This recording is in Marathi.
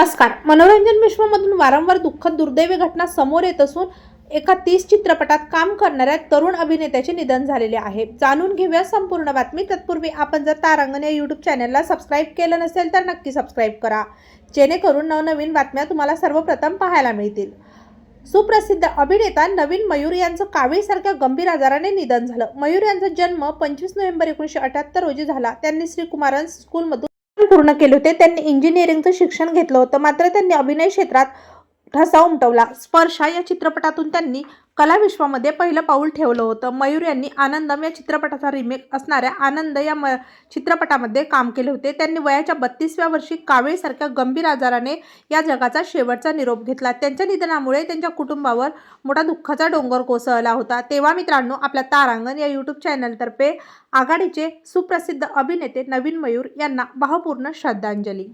नमस्कार. मनोरंजन विश्वामधून वारंवार दुःखद दुर्दैवी घटना समोर येत असून एका 30 चित्रपटात काम करणाऱ्या तरुण अभिनेत्याचे निधन झालेले आहे. जाणून घेऊया संपूर्ण बातमी. तत्पूर्वी आपण जर तारांगण या यूट्यूब चॅनलला सबस्क्राईब केलं नसेल तर नक्की सबस्क्राईब करा, जेणेकरून नवनवीन बातम्या तुम्हाला सर्वप्रथम पाहायला मिळतील. सुप्रसिद्ध अभिनेता नवीन मयूर यांचं कावीळसारख्या गंभीर आजाराने निधन झालं. मयूर यांचा जन्म 25 नोव्हेंबर 1978 रोजी झाला. त्यांनी श्रीकुमारन स्कूलमधून पूर्ण केले होते. त्यांनी इंजिनिअरिंगचं शिक्षण घेतलं होतं, मात्र त्यांनी अभिनय क्षेत्रात ठसा उमटवला. स्पर्शा या चित्रपटातून त्यांनी कला विश्वामध्ये पहिलं पाऊल ठेवलं होतं. मयूर यांनी आनंदम या चित्रपटाचा रिमेक असणाऱ्या आनंद या चित्रपटामध्ये काम केले होते. त्यांनी वयाच्या 32व्या वर्षी कावीळसारख्या गंभीर आजाराने या जगाचा शेवटचा निरोप घेतला. त्यांच्या निधनामुळे त्यांच्या कुटुंबावर मोठा दुःखाचा डोंगर कोसळला होता. तेव्हा मित्रांनो, आपल्या तारांगण या यूट्यूब चॅनलतर्फे आघाडीचे सुप्रसिद्ध अभिनेते नवीन मयूर यांना भावपूर्ण श्रद्धांजली.